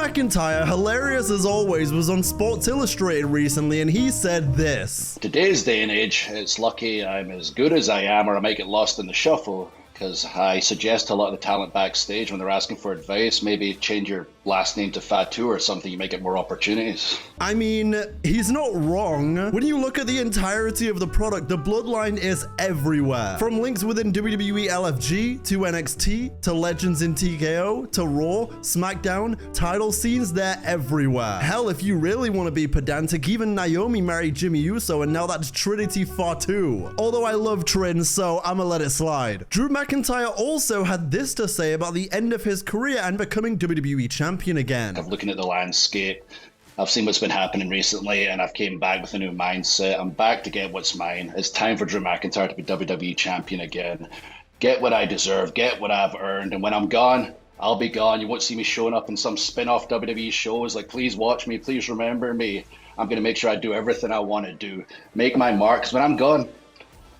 McIntyre, hilarious as always, was on Sports Illustrated recently, and he said this. Today's day and age, it's lucky I'm as good as I am, or I might get lost in the shuffle, because I suggest to a lot of the talent backstage when they're asking for advice, maybe change your last name to Fatu or something, you might get more opportunities. I mean, he's not wrong. When you look at the entirety of the product, the bloodline is everywhere. From links within WWE LFG, to NXT, to Legends in TKO, to Raw, Smackdown, title scenes, they're everywhere. Hell, if you really want to be pedantic, even Naomi married Jimmy Uso, and now that's Trinity Fatu. Although I love Trin, so I'ma let it slide. Drew McIntyre also had this to say about the end of his career and becoming WWE champion again. I'm looking at the landscape. I've seen what's been happening recently, and I've came back with a new mindset. I'm back to get what's mine. It's time for Drew McIntyre to be WWE champion again. Get what I deserve, get what I've earned, and when I'm gone, I'll be gone. You won't see me showing up in some spin-off WWE shows like, please watch me, please remember me. I'm going to make sure I do everything I want to do. Make my mark, because when I'm gone,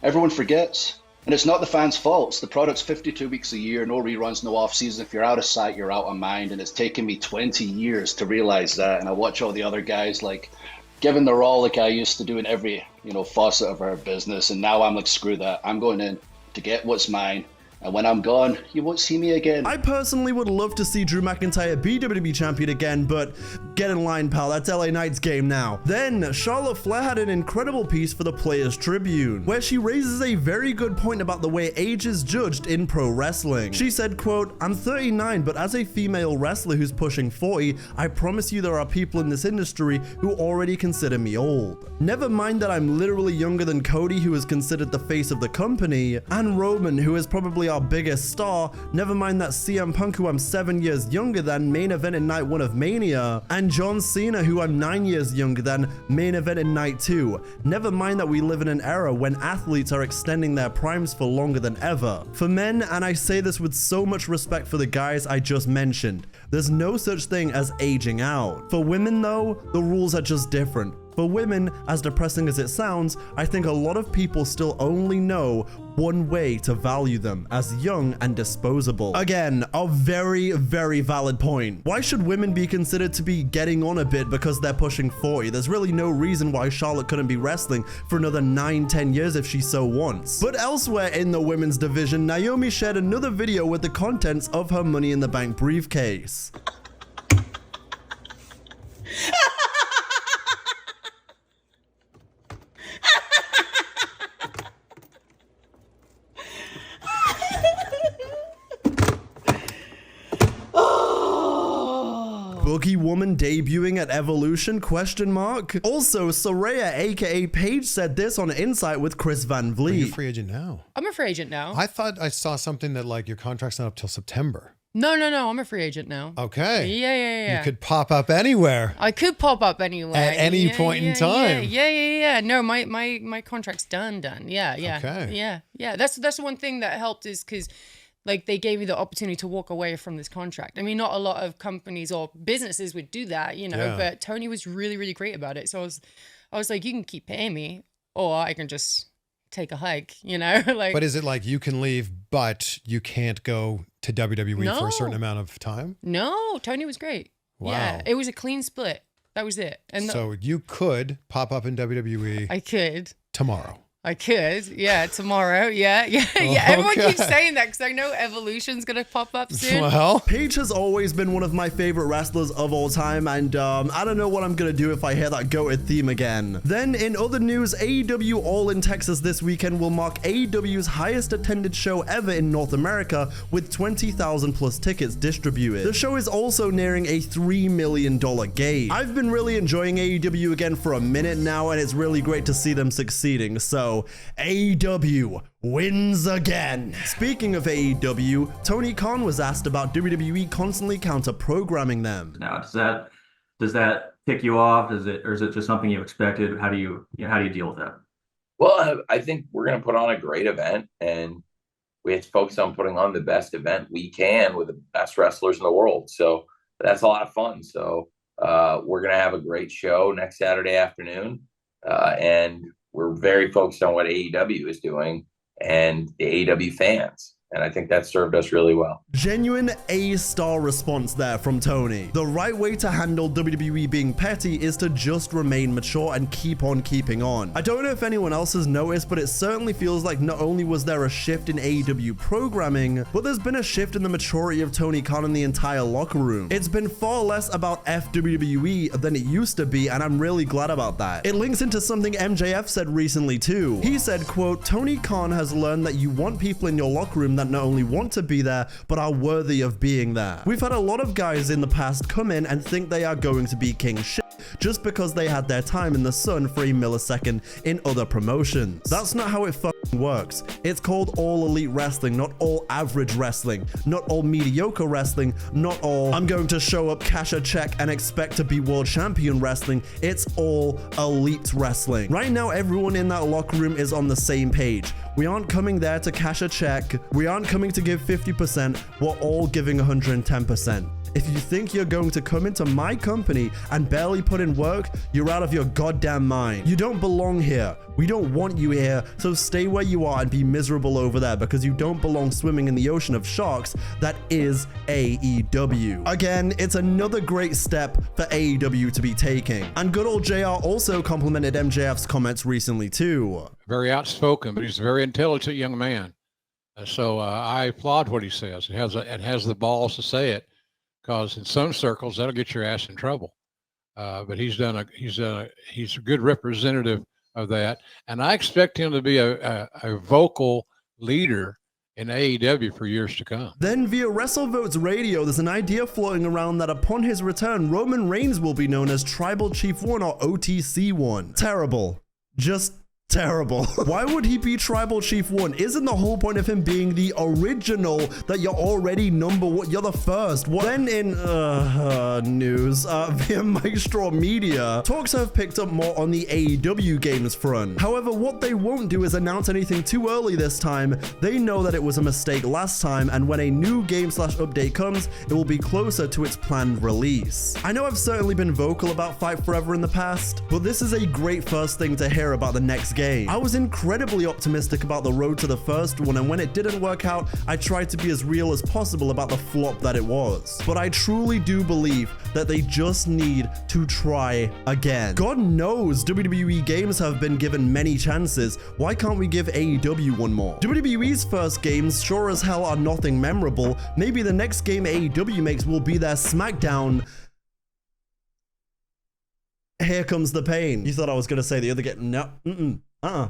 everyone forgets. And it's not the fans' fault. It's the product's 52 weeks a year, no reruns, no off-season. If you're out of sight, you're out of mind. And it's taken me 20 years to realize that. And I watch all the other guys, like, giving their all like I used to do in every, facet of our business. And now I'm like, screw that. I'm going in to get what's mine. And when I'm gone, you won't see me again. I personally would love to see Drew McIntyre be WWE champion again, but get in line, pal. That's LA Knight's game now. Then, Charlotte Flair had an incredible piece for the Players Tribune, where she raises a very good point about the way age is judged in pro wrestling. She said, quote, "I'm 39, but as a female wrestler who's pushing 40, I promise you there are people in this industry who already consider me old. Never mind that I'm literally younger than Cody, who is considered the face of the company, and Roman, who is probably our biggest star. Never mind that CM Punk, who I'm 7 years younger than, main event in night 1 of Mania, and John Cena, who I'm 9 years younger than, main event in night 2. Never mind that we live in an era when athletes are extending their primes for longer than ever. For men, and I say this with so much respect for the guys I just mentioned, there's no such thing as aging out. For women though, the rules are just different. For women, as depressing as it sounds, I think a lot of people still only know one way to value them, as young and disposable. Again, a very, very valid point. Why should women be considered to be getting on a bit because they're pushing 40? There's really no reason why Charlotte couldn't be wrestling for another 9-10 years if she so wants. But elsewhere in the women's division, Naomi shared another video with the contents of her Money in the Bank briefcase. Boogie Woman debuting at Evolution? ? Also, Soraya aka Paige said this on Insight with Chris Van Vliet. Are you a free agent now? I'm a free agent now. I thought I saw something that like your contract's not up till September. No, I'm a free agent now. Okay. Yeah. You could pop up anywhere. I could pop up anywhere. At any point in time. Yeah. No, my contract's done. Yeah. Okay. Yeah. That's the one thing that helped is because like they gave me the opportunity to walk away from this contract. I mean, not a lot of companies or businesses would do that, but Tony was really, really great about it. So I was like, you can keep paying me or I can just take a hike, like. But is it like you can leave, but you can't go to WWE for a certain amount of time? No, Tony was great. Wow. Yeah, it was a clean split. That was it. And so you could pop up in WWE. I could. Tomorrow. I could, tomorrow, yeah. Everyone keeps saying that because I know Evolution's gonna pop up soon. Well, Paige has always been one of my favorite wrestlers of all time, and I don't know what I'm gonna do if I hear that goated theme again. Then, in other news, AEW All in Texas this weekend will mark AEW's highest attended show ever in North America, with 20,000 plus tickets distributed. The show is also nearing a $3 million gauge. I've been really enjoying AEW again for a minute now, and it's really great to see them succeeding. So AEW wins again. Speaking of AEW, Tony Khan was asked about WWE constantly counter-programming them. Now, does that tick you off? Or is it just something you expected? How do you deal with that? Well, I think we're going to put on a great event, and we have to focus on putting on the best event we can with the best wrestlers in the world. So that's a lot of fun. So we're going to have a great show next Saturday afternoon, and we're very focused on what AEW is doing and the AEW fans. And I think that served us really well. Genuine A-star response there from Tony. The right way to handle WWE being petty is to just remain mature and keep on keeping on. I don't know if anyone else has noticed, but it certainly feels like not only was there a shift in AEW programming, but there's been a shift in the maturity of Tony Khan in the entire locker room. It's been far less about FWWE than it used to be, and I'm really glad about that. It links into something MJF said recently too. He said, quote, Tony Khan has learned that you want people in your locker room that not only want to be there, but are worthy of being there. We've had a lot of guys in the past come in and think they are going to be king shit just because they had their time in the sun for a millisecond in other promotions. That's not how it fucking works. It's called all elite wrestling, not all average wrestling, not all mediocre wrestling, not all I'm going to show up, cash a check, and expect to be world champion wrestling. It's all elite wrestling. Right now, everyone in that locker room is on the same page. We aren't coming there to cash a check. We aren't coming to give 50%. We're all giving 110%. If you think you're going to come into my company and barely put in work, you're out of your goddamn mind. You don't belong here. We don't want you here, so stay where you are and be miserable over there because you don't belong swimming in the ocean of sharks that is AEW. Again, it's another great step for AEW to be taking. And good old JR also complimented MJF's comments recently too. Very outspoken, but he's a very intelligent young man. So I applaud what he says. It has the balls to say it, because in some circles that'll get your ass in trouble. But he's a good representative of that, and I expect him to be a vocal leader in AEW for years to come. Then via WrestleVotes Radio, there's an idea floating around that upon his return, Roman Reigns will be known as Tribal Chief 1 or OTC 1. Terrible. Just terrible. Why would he be Tribal Chief 1? Isn't the whole point of him being the original that you're already number one? You're the first. What? Then in news, via Maestro Media, talks have picked up more on the AEW games front. However, what they won't do is announce anything too early this time. They know that it was a mistake last time, and when a new game/update comes, it will be closer to its planned release. I know I've certainly been vocal about Fight Forever in the past, but this is a great first thing to hear about the next game. I was incredibly optimistic about the road to the first one, and when it didn't work out, I tried to be as real as possible about the flop that it was. But I truly do believe that they just need to try again. God knows WWE games have been given many chances. Why can't we give AEW one more? WWE's first games sure as hell are nothing memorable. Maybe the next game AEW makes will be their Smackdown. Here comes the pain. You thought I was going to say the other game. No.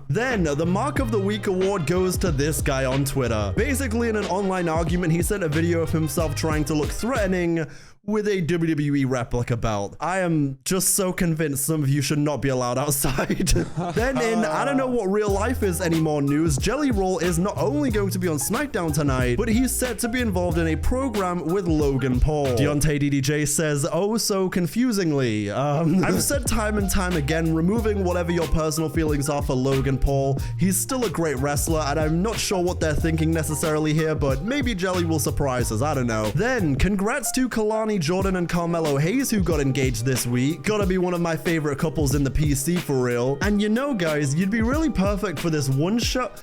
Then, the Mark of the Week award goes to this guy on Twitter. Basically, in an online argument, he sent a video of himself trying to look threatening with a WWE replica belt. I am just so convinced some of you should not be allowed outside. Then in I don't know what real life is anymore news, Jelly Roll is not only going to be on Smackdown tonight, but he's set to be involved in a program with Logan Paul. Deonte DDJ says, oh so confusingly, I've said time and time again, removing whatever your personal feelings are for Logan Paul, he's still a great wrestler, and I'm not sure what they're thinking necessarily here, but maybe Jelly will surprise us, I don't know. Then, congrats to Kalani Jordan and Carmelo Hayes who got engaged this week. Gotta be one of my favorite couples in the PC for real. And you know guys, you'd be really perfect for this one shot.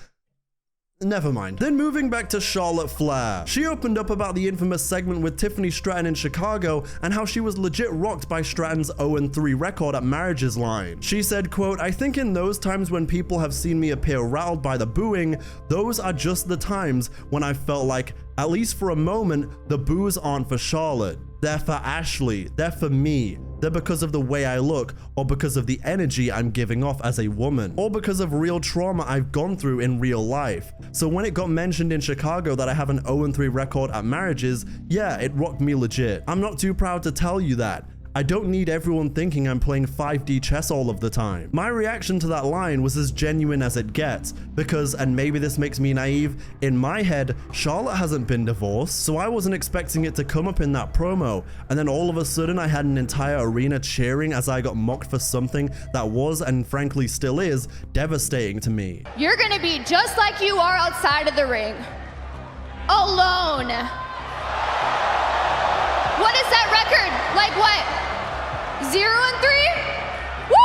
Never mind. Then moving back to Charlotte Flair. She opened up about the infamous segment with Tiffany Stratton in Chicago and how she was legit rocked by Stratton's 0-3 record at Marriage's line. She said, quote, I think in those times when people have seen me appear rattled by the booing, those are just the times when I felt like, at least for a moment, the boos aren't for Charlotte. They're for Ashley. They're for me. They're because of the way I look, or because of the energy I'm giving off as a woman, or because of real trauma I've gone through in real life. So when it got mentioned in Chicago that I have an 0-3 record at Marriages, yeah, it rocked me legit. I'm not too proud to tell you that. I don't need everyone thinking I'm playing 5D chess all of the time. My reaction to that line was as genuine as it gets, because, and maybe this makes me naive, in my head, Charlotte hasn't been divorced, so I wasn't expecting it to come up in that promo, and then all of a sudden I had an entire arena cheering as I got mocked for something that was, and frankly still is, devastating to me. You're gonna be just like you are outside of the ring. Alone. What is that record? Like what? 0-3? Woo!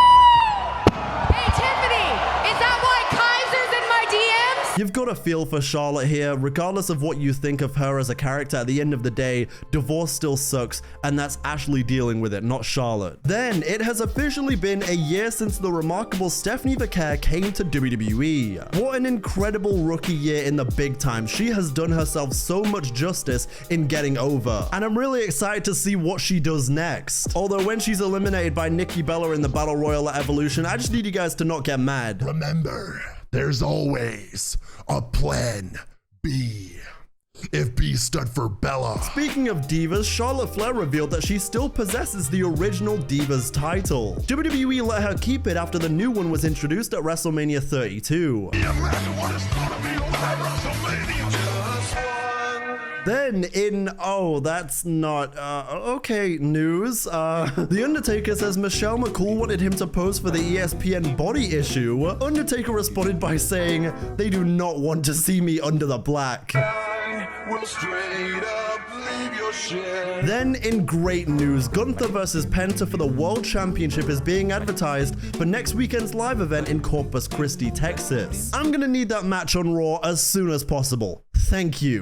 Hey Tiffany, is that why Kaiser's in my DMs? You've got a feel for Charlotte here. Regardless of what you think of her as a character, at the end of the day, divorce still sucks, and that's Ashley dealing with it, not Charlotte. Then, it has officially been a year since the remarkable Stephanie Vaquer came to WWE. What an incredible rookie year in the big time. She has done herself so much justice in getting over, and I'm really excited to see what she does next. Although when she's eliminated by Nikki Bella in the Battle Royal at Evolution, I just need you guys to not get mad. Remember, there's always a plan B. If B stood for Bella. Speaking of divas, Charlotte Flair revealed that she still possesses the original Divas title. WWE let her keep it after the new one was introduced at WrestleMania 32. Then in, oh, that's not, okay, news. The Undertaker says Michelle McCool wanted him to pose for the ESPN body issue. Undertaker responded by saying, "They do not want to see me under the black." Then in great news, Gunther versus Penta for the World Championship is being advertised for next weekend's live event in Corpus Christi, Texas. I'm gonna need that match on Raw as soon as possible. Thank you.